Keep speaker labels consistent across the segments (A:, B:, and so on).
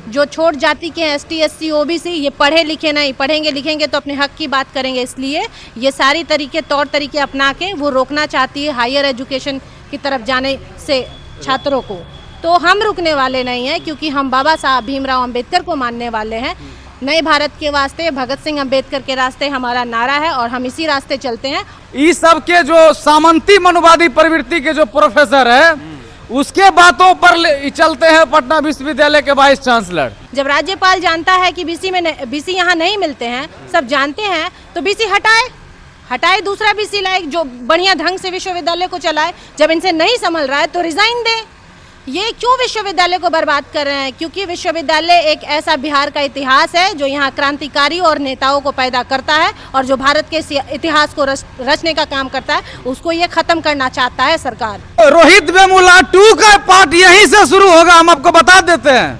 A: जो छोट जाति के ST SC OBC ये पढ़े लिखे नहीं, पढ़ेंगे लिखेंगे तो अपने हक की बात करेंगे, इसलिए ये सारी तौर तरीके अपना के वो रोकना चाहती है हायर एजुकेशन की तरफ जाने से छात्रों को। तो हम रुकने वाले नहीं हैं, क्योंकि हम बाबा साहब भीमराव अंबेडकर को मानने वाले हैं। नए भारत के वास्ते भगत सिंह अंबेडकर के रास्ते हमारा नारा है और हम इसी रास्ते चलते हैं।
B: इस सब के जो सामंती मनोवादी प्रवृत्ति के जो प्रोफेसर है उसके बातों पर चलते हैं पटना विश्वविद्यालय के वाइस चांसलर।
A: जब राज्यपाल जानता है कि BC यहाँ नहीं मिलते हैं, सब जानते हैं, तो BC हटाए दूसरा BC लाए जो बढ़िया ढंग से विश्वविद्यालय को चलाए। जब इनसे नहीं संभल रहा है तो रिजाइन दे। ये क्यों विश्वविद्यालय को बर्बाद कर रहे हैं? क्योंकि विश्वविद्यालय एक ऐसा बिहार का इतिहास है जो यहाँ क्रांतिकारी और नेताओं को पैदा करता है, और जो भारत के इतिहास को रचने का काम करता है, उसको ये खत्म करना चाहता है सरकार।
B: रोहित वेमुला 2 का पार्ट यहीं से शुरू होगा, हम आपको बता देते हैं।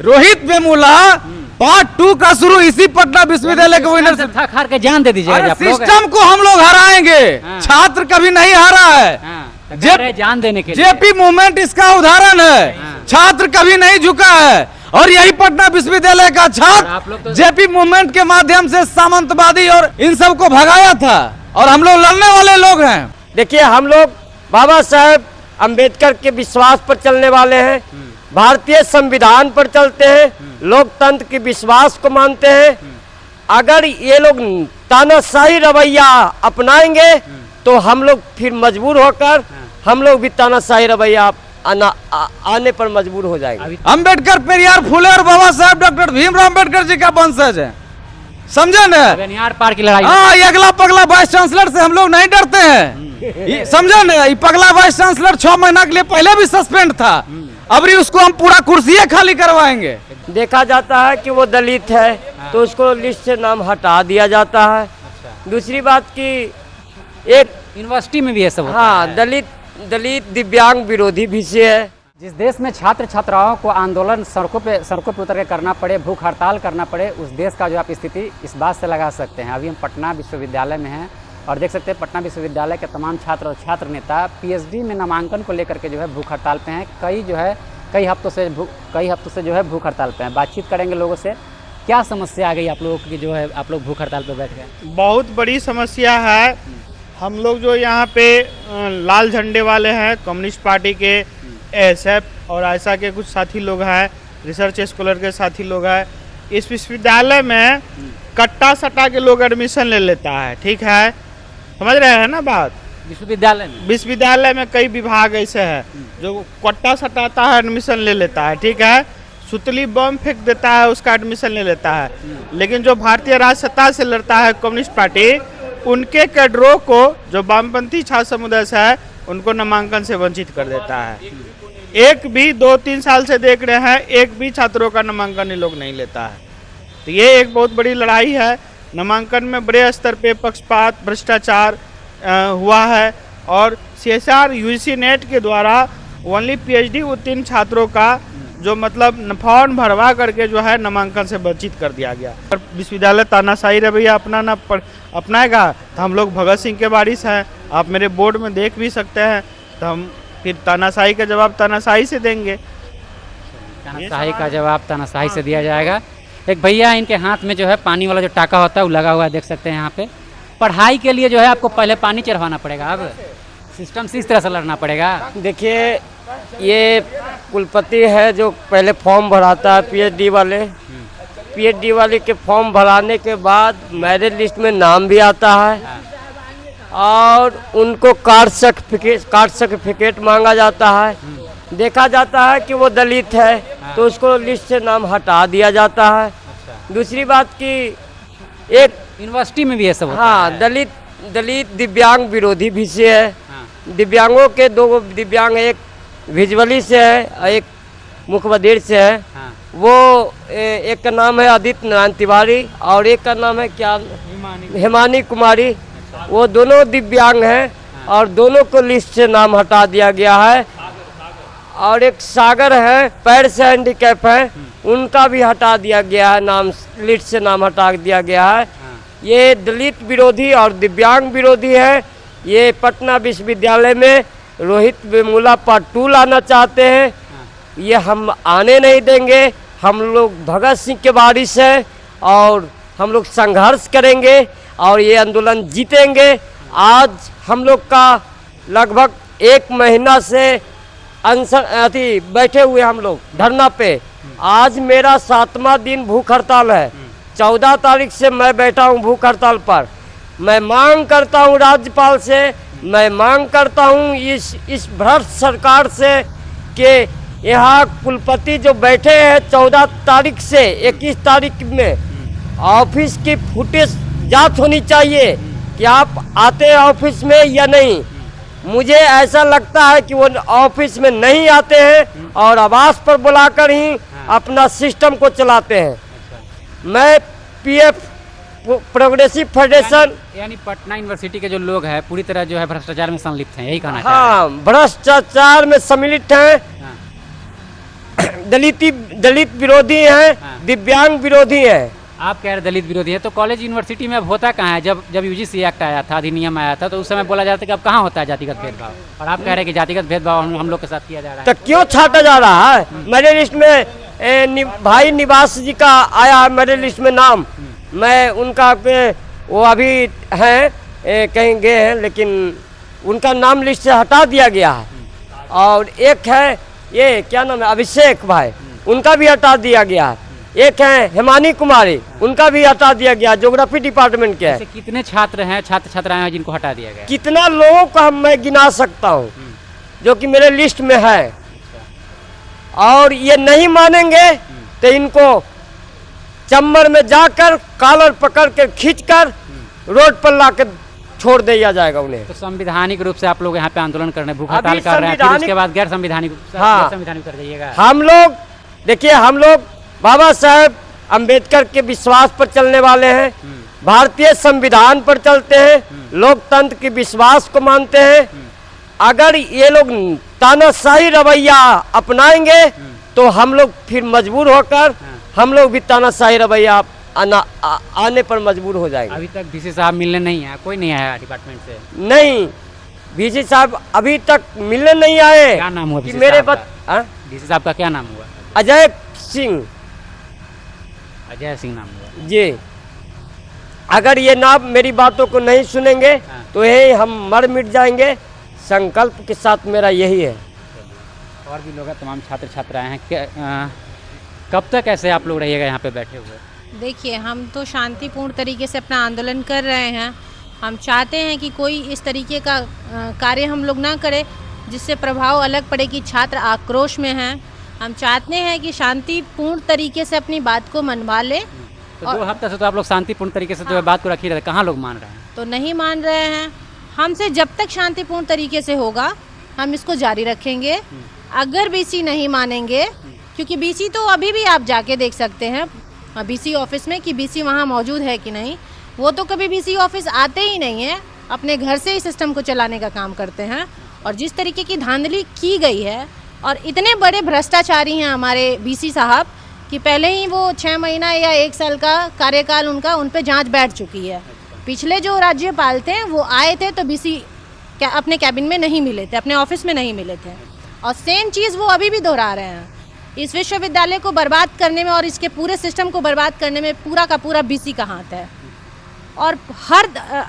B: रोहित वेमुला पार्ट 2 का शुरू इसी पटना विश्वविद्यालय के विनर
C: हार के जान दे दीजिए।
B: सिस्टम को हम लोग हराएंगे, छात्र कभी नहीं हारा है।
C: जान देने के
B: जेपी मूवमेंट इसका उदाहरण है। छात्र कभी नहीं झुका है, और यही पटना विश्वविद्यालय का छात्र जेपी मूवमेंट के माध्यम से सामंतवादी और इन सब को भगाया था, और हम लोग लड़ने वाले लोग हैं।
D: देखिए, हम लोग बाबा साहेब अंबेडकर के विश्वास पर चलने वाले हैं, भारतीय संविधान पर चलते हैं, लोकतंत्र के विश्वास को मानते हैं। अगर ये लोग तानाशाही रवैया अपनाएंगे तो हम लोग फिर मजबूर होकर हम लोग भी तानाशाही रवैया आने पर मजबूर हो जाएंगे।
B: अंबेडकर, पेरियार, फुले और बाबा साहब डॉक्टर भीमराव अंबेडकर जी का वंशज है, समझे न?
C: पार की लड़ाई।
B: हाँ, ये अगला पगला वाइस चांसलर से हम लोग नहीं डरते हैं, समझे न? ये पगला वाइस चांसलर 6 महीना के लिए पहले भी सस्पेंड था, अब उसको हम पूरा कुर्सी खाली करवाएंगे।
D: देखा जाता है कि वो दलित है तो उसको लिस्ट से नाम हटा दिया जाता है। दूसरी बात की एक
C: यूनिवर्सिटी में भी है सब।
D: हाँ, दलित दिव्यांग विरोधी विषय है।
C: जिस देश में छात्र छात्राओं को आंदोलन सड़कों पे उतर के करना पड़े, भूख हड़ताल करना पड़े, उस देश का जो आप स्थिति इस बात से लगा सकते हैं। अभी हम पटना विश्वविद्यालय में हैं और देख सकते हैं पटना विश्वविद्यालय के तमाम छात्र और छात्र नेता PhD में नामांकन को लेकर के जो है भूख हड़ताल पे हैं। कई हफ्तों से जो है भूख हड़ताल पे हैं। बातचीत करेंगे लोगों से, क्या समस्या आ गई आप लोगों की, जो है आप लोग भूख हड़ताल पे बैठ गए?
E: बहुत बड़ी समस्या है। हम लोग जो यहाँ पे लाल झंडे वाले हैं, कम्युनिस्ट पार्टी के, ASF और ऐसा के कुछ साथी लोग हैं, रिसर्च स्कॉलर के साथी लोग हैं। इस विश्वविद्यालय में कट्टा सटा के लोग एडमिशन ले लेता है, ठीक है, समझ रहे हैं ना बात? विश्वविद्यालय में कई विभाग ऐसे हैं जो कट्टा सटाता है, एडमिशन ले लेता है, ठीक है, सुतली बम फेंक देता है, उसका एडमिशन ले लेता है। लेकिन जो भारतीय राष्ट्र सत्ता से लड़ता है कम्युनिस्ट पार्टी, उनके कैडरों को, जो वामपंथी छात्र समुदाय से है, उनको नामांकन से वंचित कर देता है। एक भी 2-3 साल से देख रहे हैं, एक भी छात्रों का नामांकन ये लोग नहीं लेता है। तो ये एक बहुत बड़ी लड़ाई है। नामांकन में बड़े स्तर पे पक्षपात, भ्रष्टाचार हुआ है, और CSR UGC नेट के द्वारा ओनली PhD उत्तीर्ण छात्रों का जो मतलब फॉर्म भरवा करके जो है नामांकन से वंचित कर दिया गया। और विश्वविद्यालय तानाशाही रवैया अपनाएगा तो हम लोग भगत सिंह के वारिस हैं। आप मेरे बोर्ड में देख भी सकते हैं। तो हम फिर तानाशाही का जवाब तानाशाही से देंगे।
C: तानाशाही का जवाब तानाशाही से दिया जाएगा। एक भैया, इनके हाथ में जो है पानी वाला जो टाका होता है वो लगा हुआ है, देख सकते हैं यहाँ पे। पढ़ाई के लिए जो है आपको पहले पानी चढ़वाना पड़ेगा, अब सिस्टम से इस तरह से लड़ना पड़ेगा।
D: देखिए, ये कुलपति है जो पहले फॉर्म भराता है PhD वाले के फॉर्म भराने के बाद मेरिट लिस्ट में नाम भी आता है, और उनको कास्ट सर्टिफिकेट मांगा जाता है। देखा जाता है कि वो दलित है तो उसको लिस्ट से नाम हटा दिया जाता है। दूसरी बात की एक
C: यूनिवर्सिटी में भी है सब।
D: हाँ, दलित दिव्यांग विरोधी विषय है। दिव्यांगों के 2 दिव्यांग, एक विजुअली से है और एक मुखबधिर से है। वो एक का नाम है आदित्य नारायण तिवारी और एक का नाम है क्या, हेमानी कुमारी। वो दोनों दिव्यांग हैं और दोनों को लिस्ट से नाम हटा दिया गया है। और एक सागर है, पैर से हैंडीकैप है, उनका भी हटा दिया गया है, नाम लिस्ट से नाम हटा दिया गया है। ये दलित विरोधी और दिव्यांग विरोधी है। ये पटना विश्वविद्यालय में रोहित वेमुला पार्ट 2 लाना चाहते हैं। ये हम आने नहीं देंगे। हम लोग भगत सिंह के वारिस हैं और हम लोग संघर्ष करेंगे और ये आंदोलन जीतेंगे। आज हम लोग का लगभग 1 महीना से अनशन बैठे हुए हम लोग धरना पे। आज मेरा 7वां दिन भूख हड़ताल है। 14 तारीख से मैं बैठा हूँ भूख हड़ताल पर। मैं मांग करता हूँ राज्यपाल से, मैं मांग करता हूँ इस भ्रष्ट सरकार से कि यहाँ कुलपति जो बैठे हैं 14 तारीख से 21 तारीख में ऑफिस की फुटेज जांच होनी चाहिए कि आप आते हैं ऑफिस में या नहीं। मुझे ऐसा लगता है कि वो ऑफिस में नहीं आते हैं और आवास पर बुलाकर ही अपना सिस्टम को चलाते हैं। मैं पीएफ प्रोग्रेसिव फेडरेशन
C: यानी पटना यूनिवर्सिटी के जो लोग हैं पूरी तरह जो है भ्रष्टाचार में संलिप्त हैं, यही कहना चाह
D: हाँ, भ्रष्टाचार में सम्मिलित हैं, दलित विरोधी हैं, दिव्यांग विरोधी हैं।
C: आप कह रहे दलित विरोधी है, तो कॉलेज यूनिवर्सिटी में अब होता कहाँ है? जब यूजीसी एक्ट आया था, अधिनियम आया था, तो उस समय बोला जाता था कि अब कहाँ होता है जातिगत भेदभाव, और आप कह रहे हैं कि जातिगत भेदभाव हम लोग के साथ किया जा रहा है।
D: तो क्यों छाटा जा रहा है? मेरे लिस्ट में भाई निवास जी का आया है मेरे लिस्ट में नाम। मैं उनका वो अभी हैं कहीं गए हैं, लेकिन उनका नाम लिस्ट से हटा दिया गया है। और एक है ये क्या नाम है, अभिषेक भाई, उनका भी हटा दिया गया है। एक है हेमानी कुमारी, उनका भी हटा दिया गया, ज्योग्राफी डिपार्टमेंट के हैं।
C: कितने छात्र हैं, छात्र छात्राएं हैं जिनको हटा दिया गया?
D: कितना लोगों को मैं गिना सकता हूँ जो कि मेरे लिस्ट में है। और ये नहीं मानेंगे तो इनको चम्बर में जाकर कॉलर पकड़ कर खींचकर रोड पर लाकर छोड़ दिया जाएगा उन्हें।
C: तो संवैधानिक रूप से आप लोग यहाँ पे आंदोलन कर रहे हैं, भूख हड़ताल कर रहे हैं, फिर उसके बाद गैर संवैधानिक कर जाइएगा?
D: हम लोग देखिए, हम लोग बाबा साहेब अंबेडकर के विश्वास पर चलने वाले हैं, भारतीय संविधान पर चलते हैं, लोकतंत्र के विश्वास को मानते हैं। अगर ये लोग तानाशाही रवैया अपनाएंगे तो हम लोग फिर मजबूर होकर हम लोग भी तानाशाही रवैया आने पर मजबूर हो जाएंगे।
C: अभी तक डीसी साहब मिलने नहीं आया, कोई नहीं आया डिपार्टमेंट से?
D: नहीं, डीसी साहब अभी तक मिलने नहीं आए।
C: क्या नाम हुआ
D: डीसी
C: साहब का? क्या नाम हुआ?
D: अजय सिंह।
C: अजय सिंह नाम हुआ
D: जी। अगर ये नाम मेरी बातों को नहीं सुनेंगे तो यही हम मर मिट जाएंगे। संकल्प के साथ मेरा यही है।
C: और भी लोग हैं, तमाम छात्र छात्राएं हैं। कब तक ऐसे आप लोग रहिएगा यहाँ पे बैठे हुए?
A: देखिए, हम तो शांतिपूर्ण तरीके से अपना आंदोलन कर रहे हैं। हम चाहते हैं कि कोई इस तरीके का कार्य हम लोग ना करें जिससे प्रभाव अलग पड़े कि छात्र आक्रोश में हैं। हम चाहते हैं कि शांतिपूर्ण तरीके से अपनी बात को मनवा ले।
C: तो 2 हफ्ते से तो आप लोग शांतिपूर्ण तरीके से तो बात को रखी रहे, कहाँ लोग मान रहे हैं?
A: तो नहीं मान रहे हैं। हमसे जब तक शांतिपूर्ण तरीके से होगा हम इसको जारी रखेंगे। अगर बीसी नहीं मानेंगे, क्योंकि बीसी तो अभी भी आप जाके देख सकते हैं बीसी ऑफिस में कि बीसी वहाँ मौजूद है कि नहीं। वो तो कभी बीसी ऑफिस आते ही नहीं है, अपने घर से ही सिस्टम को चलाने का काम करते हैं। और जिस तरीके की धांधली की गई है, और इतने बड़े भ्रष्टाचारी हैं हमारे बीसी साहब कि पहले ही वो 6 महीना या 1 साल का कार्यकाल उन पे जांच बैठ चुकी है। पिछले जो राज्यपाल थे वो आए थे तो बीसी अपने कैबिन में नहीं मिले थे, अपने ऑफिस में नहीं मिले थे। और सेम चीज़ वो अभी भी दोहरा रहे हैं। इस विश्वविद्यालय को बर्बाद करने में और इसके पूरे सिस्टम को बर्बाद करने में पूरा का पूरा बीसी का हाथ है। और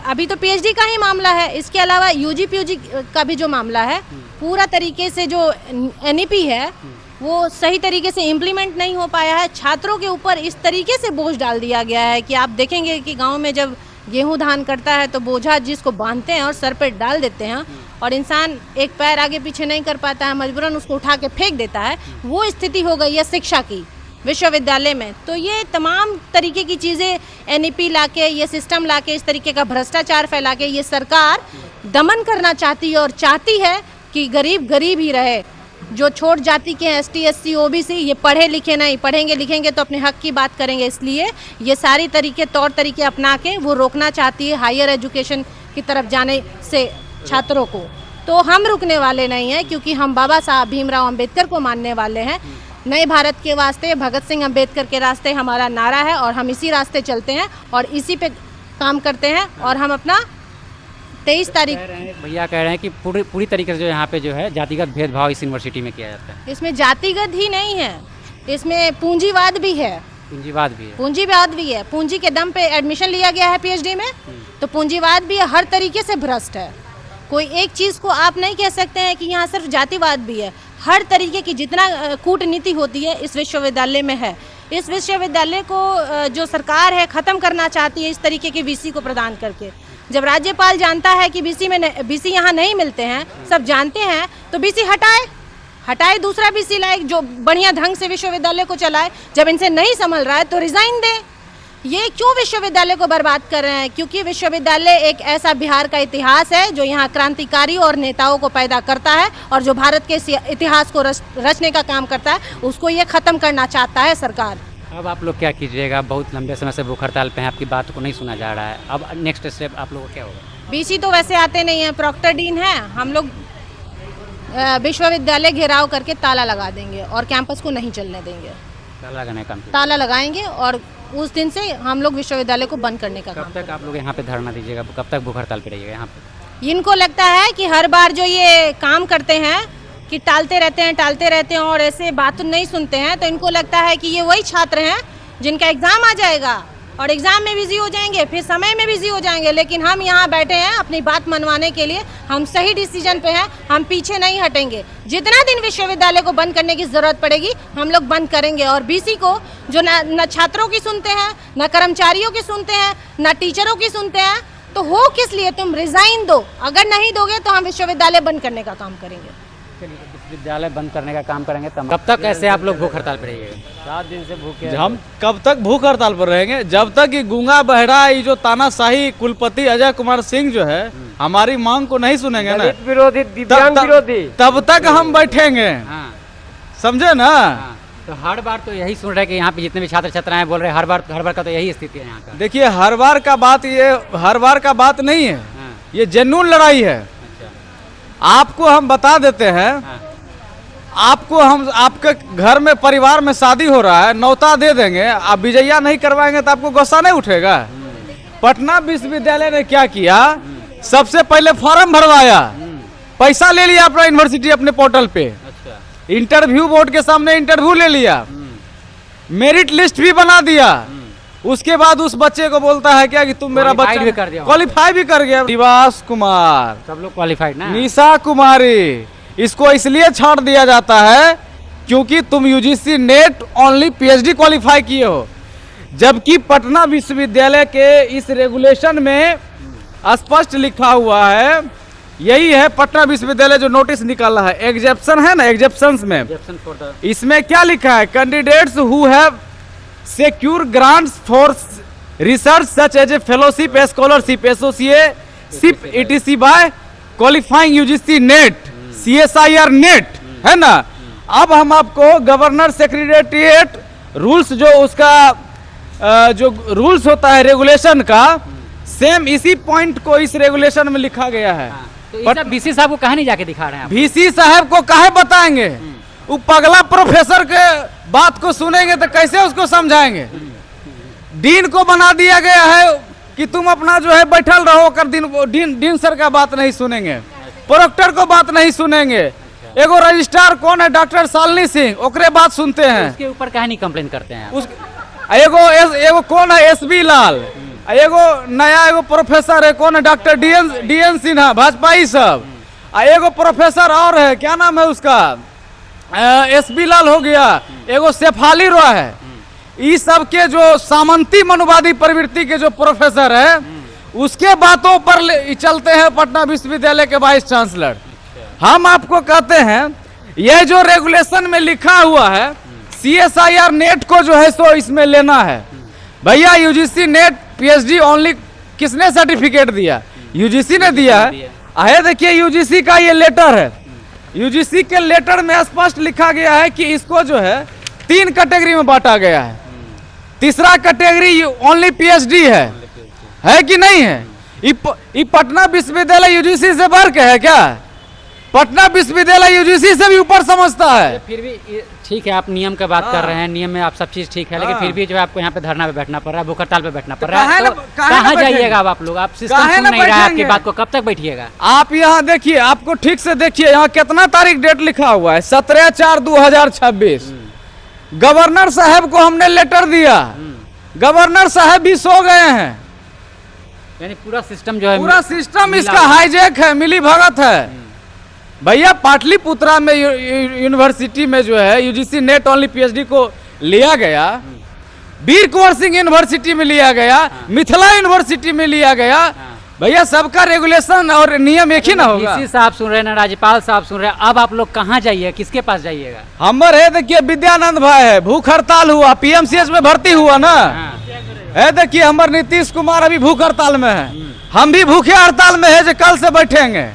A: अभी तो पीएचडी का ही मामला है, इसके अलावा यूजी पीयूजी का भी जो मामला है, पूरा तरीके से जो एनईपी है वो सही तरीके से इम्प्लीमेंट नहीं हो पाया है। छात्रों के ऊपर इस तरीके से बोझ डाल दिया गया है कि आप देखेंगे कि गांव में जब गेहूं धान करता है तो बोझा जिसको बांधते हैं और सर पे डाल देते हैं और इंसान एक पैर आगे पीछे नहीं कर पाता है, मजबूरन उसको उठा के फेंक देता है। वो स्थिति हो गई है शिक्षा की विश्वविद्यालय में। तो ये तमाम तरीके की चीज़ें एनईपी लाके, ये सिस्टम लाके, इस तरीके का भ्रष्टाचार फैला के ये सरकार दमन करना चाहती है और चाहती है कि गरीब गरीब ही रहे। जो छोट जाति के हैं, एसटी एससी ओबीसी, ये पढ़े लिखे नहीं, पढ़ेंगे लिखेंगे तो अपने हक की बात करेंगे। इसलिए ये सारी तौर तरीके अपना के वो रोकना चाहती है हायर एजुकेशन की तरफ जाने से छात्रों को। तो हम रुकने वाले नहीं हैं, क्योंकि हम बाबा साहब भीमराव अंबेडकर को मानने वाले हैं। नए भारत के वास्ते भगत सिंह अंबेडकर के रास्ते हमारा नारा है और हम इसी रास्ते चलते हैं और इसी पे काम करते हैं। और हम अपना 23 तारीख।
C: भैया कह रहे हैं कि पूरी तरीके से जो यहाँ पे जो है जातिगत भेदभाव इस यूनिवर्सिटी में किया जाता है।
A: इसमें जातिगत ही नहीं है, इसमें पूंजीवाद भी है।
C: पूंजीवाद भी है।
A: पूंजीवाद भी है, पूंजी के दम पे एडमिशन लिया गया है पीएचडी में, तो पूंजीवाद भी है, हर तरीके से भ्रष्ट है। कोई एक चीज़ को आप नहीं कह सकते हैं कि यहाँ सिर्फ जातिवाद भी है, हर तरीके की जितना कूटनीति होती है इस विश्वविद्यालय में है। इस विश्वविद्यालय को जो सरकार है ख़त्म करना चाहती है इस तरीके के बीसी को प्रदान करके। जब राज्यपाल जानता है कि बीसी यहाँ नहीं मिलते हैं, सब जानते हैं, तो बीसी हटाए दूसरा बीसी लाए जो बढ़िया ढंग से विश्वविद्यालय को चलाए। जब इनसे नहीं संभल रहा है तो रिजाइन दे। ये क्यों विश्वविद्यालय को बर्बाद कर रहे हैं? क्योंकि विश्वविद्यालय एक ऐसा बिहार का इतिहास है जो यहाँ क्रांतिकारी और नेताओं को पैदा करता है, और जो भारत के इतिहास को रचने का काम करता है, उसको ये ख़त्म करना चाहता है सरकार।
C: अब आप लोग क्या कीजिएगा? बहुत लंबे समय से भूख हड़ताल पे हैं, आपकी बात को नहीं सुना जा रहा है, अब नेक्स्ट स्टेप आप लोगों को क्या होगा?
A: बीसी तो वैसे आते नहीं हैं, प्रॉक्टर डीन है, हम लोग विश्वविद्यालय घेराव करके ताला लगा देंगे और कैंपस को नहीं चलने देंगे। ताला लगाएंगे और उस दिन से हम लोग विश्वविद्यालय को बंद करने का काम।
C: कब तक आप लोग यहाँ पे धरना दीजिएगा? कब तक भूख हड़ताल पे रहिएगा यहाँ पे?
A: इनको लगता है कि हर बार जो ये काम करते हैं कि टालते रहते हैं और ऐसे बात नहीं सुनते हैं, तो इनको लगता है कि ये वही छात्र हैं जिनका एग्ज़ाम आ जाएगा और एग्ज़ाम में बिजी हो जाएंगे, फिर समय में बिजी हो जाएंगे। लेकिन हम यहाँ बैठे हैं अपनी बात मनवाने के लिए, हम सही डिसीजन पे हैं, हम पीछे नहीं हटेंगे। जितना दिन विश्वविद्यालय को बंद करने की ज़रूरत पड़ेगी हम लोग बंद करेंगे। और बीसी को जो न छात्रों की सुनते हैं, न कर्मचारियों की सुनते हैं, न टीचरों की सुनते हैं, तो हो किस लिए? तुम रिज़ाइन दो, अगर नहीं दोगे तो हम विश्वविद्यालय बंद करने का काम करेंगे।
C: विश्वविद्यालय बंद करने का काम करेंगे। तब कब तक ऐसे आप लोग भूख हड़ताल पर रहिएगा? 7 दिन से भूखे।
B: हम कब तक भूख हड़ताल पर रहेंगे? जब तक ये गूंगा बहरा ये जो तानाशाही कुलपति अजय कुमार सिंह जो है हमारी मांग को नहीं सुनेंगे ना,
D: विरोधी, दिव्यांग विरोधी,
B: तब तक हम बैठेंगे। समझे ना?
C: तो हर बार तो यही सुन रहे हैं कि यहाँ पे जितने भी छात्र छात्राएं बोल रहे हैं, हर बार का तो यही स्थिति है यहाँ का।
B: देखिए हर बार का बात नहीं है, ये जेन्युइन लड़ाई है। आपको हम बता देते हैं, आपको हम आपके घर में परिवार में शादी हो रहा है, न्योता दे देंगे, आप विजया नहीं करवाएंगे तो आपको गुस्सा नहीं उठेगा? पटना विश्वविद्यालय ने क्या किया? सबसे पहले फॉर्म भरवाया, पैसा ले लिया अपना यूनिवर्सिटी अपने पोर्टल पे, इंटरव्यू बोर्ड के सामने इंटरव्यू ले लिया, मेरिट लिस्ट भी बना दिया। उसके बाद उस बच्चे को बोलता है क्या कि तुम मेरा बच्चा
C: भी कर दिया,
B: क्वालिफाई भी कर गया। निवास कुमार,
C: सब लोग क्वालिफाइड ना।
B: निशा कुमारी, इसको इसलिए छाड़ दिया जाता है क्योंकि तुम UGC net only PhD qualify किए हो, जबकि पटना विश्वविद्यालय के इस रेगुलेशन में स्पष्ट लिखा हुआ है, यही है पटना विश्वविद्यालय जो नोटिस निकाला है, एग्जेप्शन है ना, एग्जेप्शंस में इसमें क्या लिखा है? Candidates who have secure grants for research such as a fellowship, scholarship, associateship etc by qualifying UGC NET, CSIR NET, है ना? अब हम आपको गवर्नर सेक्रेटेरिएट रूल्स जो उसका जो रूल्स होता है रेगुलेशन का, सेम इसी पॉइंट को इस रेगुलेशन में लिखा गया है।
C: तो बीसी साहब को कहाँ नहीं जाके दिखा रहे हैं?
B: बीसी साहब को काहे बताएंगे? वो पगला प्रोफेसर के बात को सुनेंगे तो कैसे उसको समझाएंगे? डीन को बना दिया गया है कि तुम अपना जो है बैठल रहो, कर डीन सर का बात नहीं सुनेंगे, प्रोक्टर को बात नहीं सुनेंगे। एगो रजिस्ट्रार कौन है? डॉक्टर शालिनी सिंह, ओकरे बात सुनते हैं।
C: उसके ऊपर काहे नहीं कंप्लेन करते हैं?
B: एगो कौन है? एसबी लाल। एगो नया एगो प्रोफेसर है, कौन है? डॉक्टर डीएन सिन्हा, भाजपाई सब। एगो प्रोफेसर और है, क्या नाम है उसका? एसबी लाल हो गया, एगो शेफाली रॉय है। इस सब के जो सामंती मनोवादी प्रवृत्ति के जो प्रोफेसर है, उसके बातों पर चलते हैं पटना विश्वविद्यालय के वाइस चांसलर। हम आपको कहते हैं यह जो रेगुलेशन में लिखा हुआ है CSIR नेट को जो है सो इसमें लेना है। भैया यूजीसी नेट पीएचडी ओनली किसने सर्टिफिकेट दिया? यूजीसी ने दिया है। आए देखिए यूजीसी का ये लेटर है, यूजीसी के लेटर में स्पष्ट लिखा गया है कि इसको जो है 3 कैटेगरी में बांटा गया है। तीसरा कैटेगरी ओनली पीएचडी है कि नहीं है? ये पटना विश्वविद्यालय यूजीसी से बढ़ के है क्या? पटना विश्वविद्यालय यूजीसी से भी ऊपर समझता है।
C: फिर भी ठीक है, आप नियम की बात कर रहे हैं, नियम में आप सब चीज़ ठीक है, लेकिन फिर भी जो है आपको यहाँ पे धरना पे बैठना पड़ रहा है, भूख हड़ताल पे बैठना पड़ रहा है, तो कहाँ जाइएगा आप लोग? आप सिस्टम सुन नहीं रहा है आपकी बात को, कब तक बैठिएगा?
B: आप यहाँ देखिए, आपको ठीक से देखिए, यहाँ कितना तारीख डेट लिखा हुआ है, 17/4/2026। गवर्नर साहब को हमने लेटर दिया, गवर्नर साहब भी सो गए हैं।
C: यानी पूरा सिस्टम जो है,
B: पूरा सिस्टम इसका हाईजैक है, मिली भगत है। भैया पाटलिपुत्रा में यूनिवर्सिटी में जो है यूजीसी नेट ओनली पीएचडी को लिया गया, वीर कुंवर सिंह यूनिवर्सिटी में लिया गया, मिथिला यूनिवर्सिटी में लिया गया। भैया सबका रेगुलेशन और नियम एक ही ना होगा।
C: डीसी साहब सुन रहे हैं ना, राज्यपाल साहब सुन रहे हैं, अब आप लोग कहाँ जाइए, किसके पास जाइएगा?
B: हमारे है देखिए विद्यानंद भाई है, भूख हड़ताल हुआ, पीएमसीएच में भर्ती हुआ ना है। देखिए हमारे नीतीश कुमार अभी भूख हड़ताल में है, हम भी भूखे हड़ताल में है जो कल से बैठेंगे।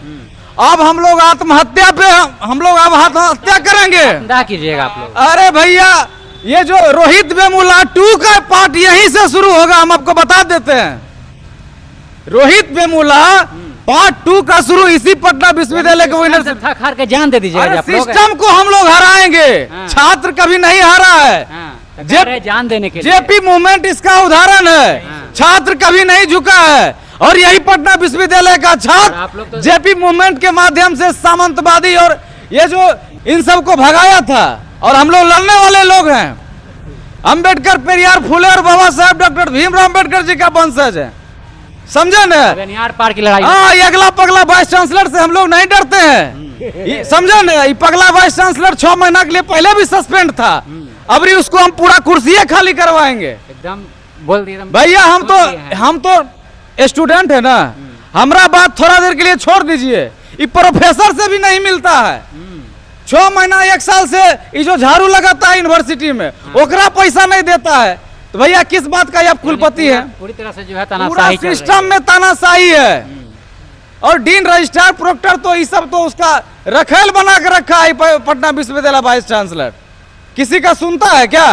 B: अब हम लोग आत्महत्या पे, हम लोग अब आत्महत्या करेंगे।
C: क्या कीजिएगा आप लोग?
B: अरे भैया ये जो रोहित वेमुला 2 का पार्ट यहीं से शुरू होगा, हम आपको बता देते हैं। रोहित वेमुला पार्ट 2 का शुरू इसी पटना विश्वविद्यालय के विनर
C: खार के जान दे दीजिएगा आप लोग।
B: सिस्टम को हम लोग हराएंगे, छात्र कभी नहीं हारा है।
C: जान देने के लिए
B: जेपी मूवमेंट इसका उदाहरण है, छात्र कभी नहीं झुका है। और यही पटना विश्वविद्यालय का छात्र जेपी मूवमेंट के माध्यम से सामंतवादी और ये जो इन सब को भगाया था, और हम लोग लड़ने वाले लोग हैं। अंबेडकर, पेरियार, फुले और बाबा साहेब डॉक्टर भीमराव अंबेडकर जी का वंशज है, समझे न?
C: पार की लड़ाई,
B: हाँ, ये अगला पगला वाइस चांसलर से हम लोग नहीं डरते हैं, समझे न? ये पगला वाइस चांसलर 6 महीना के लिए पहले भी सस्पेंड था, अभी उसको हम पूरा कुर्सी खाली करवाएंगे।
C: एकदम बोल दिए
B: भैया। हम तो स्टूडेंट है ना, हमारा बात थोड़ा देर के लिए छोड़ दीजिए, ये प्रोफेसर से भी नहीं मिलता है। 6 महीना 1 साल से ये जो झाड़ू लगाता है यूनिवर्सिटी में, ओकरा पैसा नहीं देता है, तो भैया किस बात का आप कुलपति है?
C: पूरी तरह से जो है
B: पूरा सिस्टम में तानाशाही है। और डीन, रजिस्ट्रार, प्रोक्टर तो ये सब तो उसका रखेल बना के रखा है पटना विश्वविद्यालय वाइस चांसलर। किसी का सुनता है क्या?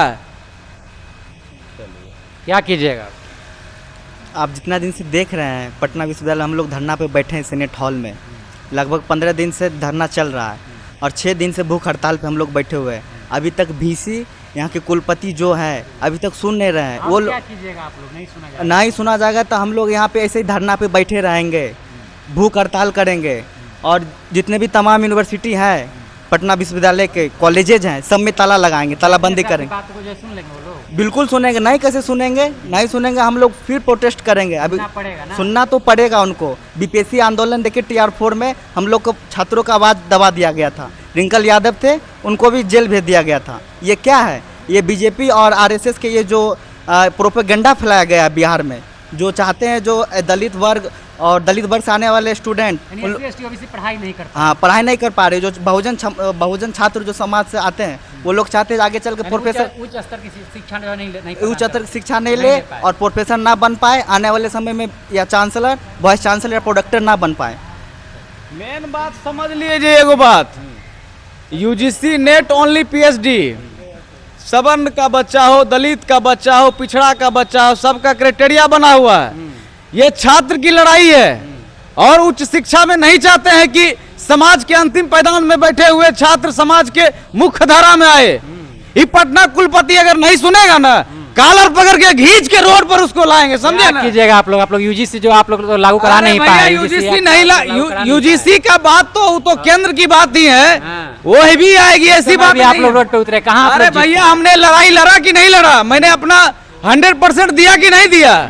C: क्या कीजिएगा?
F: आप जितना दिन से देख रहे हैं पटना विश्वविद्यालय, हम लोग धरना पे बैठे हैं सेनेट हॉल में, लगभग 15 दिन से धरना चल रहा है और 6 दिन से भूख हड़ताल पे हम लोग बैठे हुए हैं। अभी तक वीसी यहाँ के कुलपति जो है अभी तक सुन नहीं रहे हैं। वो
C: क्या कीजिएगा आप लोग?
F: नहीं सुना जाएगा तो हम लोग यहाँ पे ऐसे ही धरना पे बैठे रहेंगे, भूख हड़ताल करेंगे। और जितने भी तमाम यूनिवर्सिटी हैं, पटना विश्वविद्यालय के कॉलेजेज हैं, सब में ताला लगाएंगे, तालाबंदी करेंगे। बिल्कुल सुनेंगे, नहीं कैसे सुनेंगे? नहीं सुनेंगे, हम लोग फिर प्रोटेस्ट करेंगे। अभी सुनना तो पड़ेगा उनको। बीपीएससी आंदोलन देखिए, TR4 में हम लोग को छात्रों का आवाज़ दबा दिया गया था, रिंकल यादव थे, उनको भी जेल भेज दिया गया था। ये क्या है? ये बीजेपी और आरएसएस के ये जो प्रोपेगेंडा फैलाया गया बिहार में, जो चाहते हैं जो दलित वर्ग और दलित वर्ग से आने वाले स्टूडेंट
C: पढ़ाई नहीं करते,
F: हाँ पढ़ाई नहीं कर पा रहे, जो बहुजन छात्र जो समाज से आते हैं, वो लोग चाहते हैं आगे चल के प्रोफेसर
C: उच्च स्तर की शिक्षा
F: उच्च स्तर की शिक्षा नहीं ले और प्रोफेसर ना बन पाए आने वाले समय में, या चांसलर, वाइस चांसलर या प्रोडक्टर ना बन पाए।
B: मेन बात समझ लीजिए, एगो बात, यूजीसी नेट ओनली पीएचडी, सवर्ण का बच्चा हो, दलित का बच्चा हो, पिछड़ा का बच्चा हो, सबका क्राइटेरिया बना हुआ है। ये छात्र की लड़ाई है और उच्च शिक्षा में नहीं चाहते हैं कि समाज के अंतिम पैदान में बैठे हुए छात्र समाज के मुख्य धारा में आए। ये पटना कुलपति अगर नहीं सुनेगा ना, कॉलर पकड़ के घींच के रोड पर उसको लाएंगे, समझे ना?
C: कीजिएगा आप लोग यूजीसी जो आप लोग तो लागू करा नहीं पाए।
B: यूजीसी नहीं, यूजीसी का बात तो केंद्र की बात ही है, वो भी आएगी, ऐसी बात
C: आप लोग रोड पे उतरे कहाँ?
B: अरे भैया हमने लड़ाई लड़ा कि नहीं लड़ा, मैंने अपना 100% दिया कि नहीं दिया,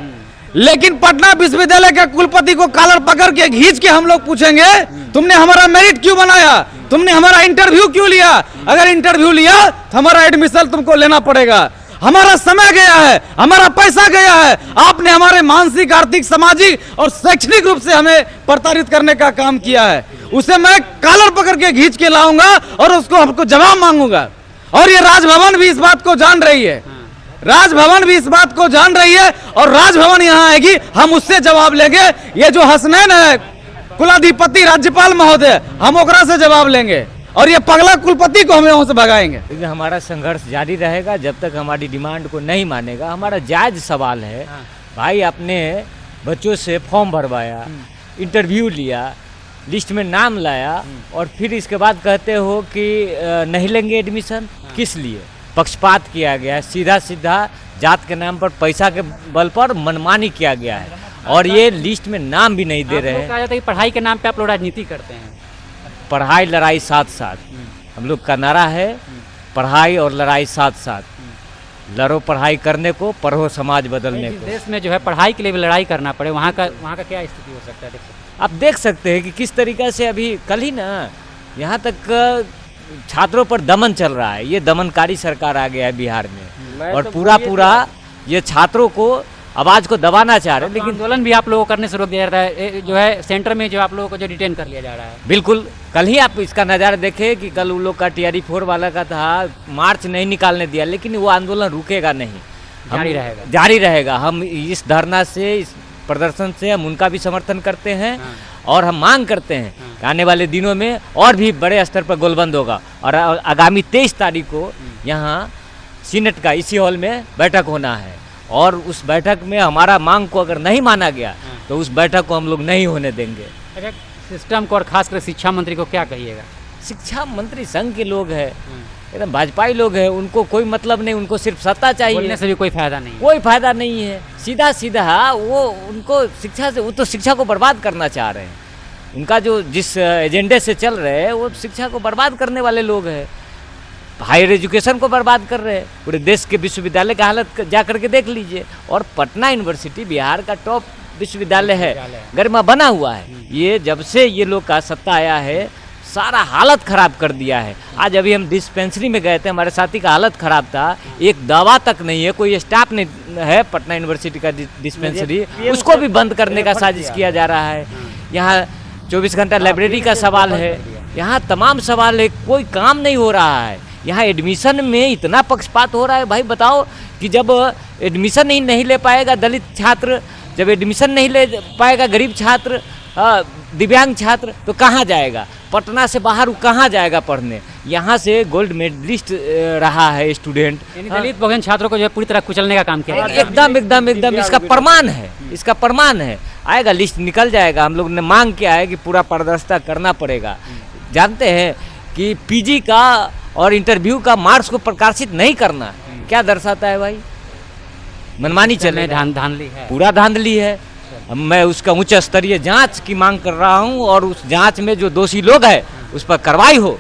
B: लेकिन पटना विश्वविद्यालय के कुलपति को कॉलर पकड़ के घींच के हम लोग पूछेंगे, तुमने हमारा मेरिट क्यों बनाया, तुमने हमारा इंटरव्यू क्यों लिया? अगर इंटरव्यू लिया तो हमारा एडमिशन तुमको लेना पड़ेगा। हमारा समय गया है, हमारा पैसा गया है, आपने हमारे मानसिक, आर्थिक, सामाजिक और शैक्षणिक रूप से हमें प्रताड़ित करने का काम किया है। उसे मैं कॉलर पकड़ के घींच के लाऊंगा और उसको हमको जवाब मांगूंगा। और ये राजभवन भी इस बात को जान रही है, राजभवन भी इस बात को जान रही है, और राजभवन यहाँ आएगी, हम उससे जवाब लेंगे। ये जो हसनैन है कुलाधिपति राज्यपाल महोदय, हम ओकरा से जवाब लेंगे और ये पगला कुलपति को हम यहाँ से भगाएंगे।
G: लेकिन हमारा संघर्ष जारी रहेगा जब तक हमारी डिमांड को नहीं मानेगा। हमारा जायज सवाल है, भाई अपने बच्चों से फॉर्म भरवाया, इंटरव्यू लिया, लिस्ट में नाम लाया और फिर इसके बाद कहते हो कि नहीं लेंगे एडमिशन। किस लिए? पक्षपात किया गया है, सीधा सीधा जात के नाम पर पैसा के बल पर मनमानी किया गया है और ये लिस्ट में नाम भी नहीं दे रहे हैं।
C: कहा जाता है कि पढ़ाई के नाम पे आप लोग राजनीति करते हैं।
G: पढ़ाई लड़ाई साथ साथ, हम लोग का नारा है पढ़ाई और लड़ाई साथ साथ। लड़ो पढ़ाई करने को, पढ़ो समाज बदलने
C: जिस
G: को।
C: देश में जो है पढ़ाई के लिए भी लड़ाई करना पड़े, वहाँ का क्या स्थिति हो सकता है? देख सकते हैं।
G: आप देख सकते हैं कि किस तरीक़ा से अभी कल ही ना यहाँ तक छात्रों पर दमन चल रहा है। ये दमनकारी सरकार आ गया है बिहार में और पूरा ये छात्रों को आवाज़ को दबाना चाह रहे हैं। लेकिन
C: आंदोलन भी आप लोगों को करने से रोक दिया जाता है, जो है सेंटर में जो आप लोगों को जो डिटेन कर लिया जा रहा है।
G: बिल्कुल, कल ही आप इसका नज़ारा देखें कि कल उन लोग का TRE-4 वाला का था, मार्च नहीं निकालने दिया, लेकिन वो आंदोलन रुकेगा नहीं, जारी रहेगा। हम इस धरना से, इस प्रदर्शन से हम उनका भी समर्थन करते हैं और हम मांग करते हैं कि आने वाले दिनों में और भी बड़े स्तर पर गोलबंद होगा और आगामी 23 तारीख को यहाँ सीनेट का इसी हॉल में बैठक होना है और उस बैठक में हमारा मांग को अगर नहीं माना गया तो उस बैठक को हम लोग नहीं होने देंगे।
C: अच्छा, सिस्टम को और खासकर शिक्षा मंत्री को क्या कहिएगा?
G: शिक्षा मंत्री संघ के लोग हैं, एकदम भाजपाई लोग हैं, उनको कोई मतलब नहीं, उनको सिर्फ सत्ता चाहिए।
C: बोलने से भी कोई फायदा नहीं,
G: कोई फायदा नहीं है। सीधा सीधा वो उनको शिक्षा से, वो तो शिक्षा को बर्बाद करना चाह रहे हैं। उनका जो जिस एजेंडे से चल रहे हैं वो शिक्षा को बर्बाद करने वाले लोग हैं, हायर एजुकेशन को बर्बाद कर रहे हैं। पूरे देश के विश्वविद्यालय का हालत जा करके देख लीजिए। और पटना यूनिवर्सिटी बिहार का टॉप विश्वविद्यालय है, गरिमा बना हुआ है। ये जब से ये लोग का सत्ता आया है सारा हालत खराब कर दिया है। आज अभी हम डिस्पेंसरी में गए थे, हमारे साथी का हालत खराब था, एक दवा तक नहीं है, कोई स्टाफ नहीं है। पटना यूनिवर्सिटी का डिस्पेंसरी, उसको भी बंद करने का साजिश किया जा रहा है। यहाँ 24 घंटा लाइब्रेरी का सवाल है, यहाँ तमाम सवाल है, कोई काम नहीं हो रहा है। यहाँ एडमिशन में इतना पक्षपात हो रहा है। भाई बताओ कि जब एडमिशन ही नहीं ले पाएगा दलित छात्र, जब एडमिशन नहीं ले पाएगा गरीब छात्र, दिव्यांग छात्र, तो कहाँ जाएगा? पटना से बाहर कहाँ जाएगा पढ़ने? यहाँ से गोल्ड मेडलिस्ट रहा है स्टूडेंट।
C: दलित बहुजन छात्रों को जो है पूरी तरह कुचलने का काम किया।
G: एकदम इसका प्रमाण है, इसका प्रमाण है। आएगा, लिस्ट निकल जाएगा। हम लोग ने मांग किया है कि पूरा पारदर्शिता करना पड़ेगा। जानते हैं कि पीजी का और इंटरव्यू का मार्क्स को प्रकाशित नहीं करना क्या दर्शाता है भाई? मनमानी चल रही है,
C: धांधली है,
G: पूरा धांधली है। मैं उसका उच्च स्तरीय जांच की मांग कर रहा हूं और उस जांच में जो दोषी लोग हैं उस पर कार्रवाई हो।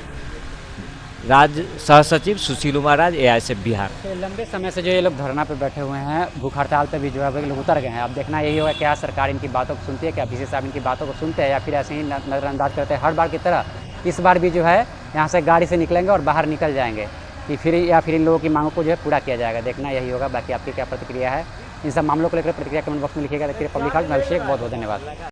G: राज्य सह सचिव सुशील महाराज, AISF बिहार।
C: लंबे समय से जो ये लोग धरना पे बैठे हुए हैं, भूख हड़ताल पे भी जो है लोग उतर गए हैं। अब देखना यही होगा क्या सरकार इनकी बातों को सुनती है, क्या VC साहब इनकी बातों को सुनते हैं या फिर ऐसे ही नज़रअंदाज करते हैं हर बार की तरह। इस बार भी जो है यहाँ से गाड़ी से निकलेंगे और बाहर निकल जाएंगे कि फिर इन लोगों की मांगों को जो है पूरा किया जाएगा। देखना यही होगा। बाकी आपकी क्या प्रतिक्रिया है इन सब मामलों को लेकर प्रतिक्रिया कमेंट बॉक्स में लिखिएगा। देखिए पब्लिक हाउस में अभिषेक, बहुत बहुत धन्यवाद।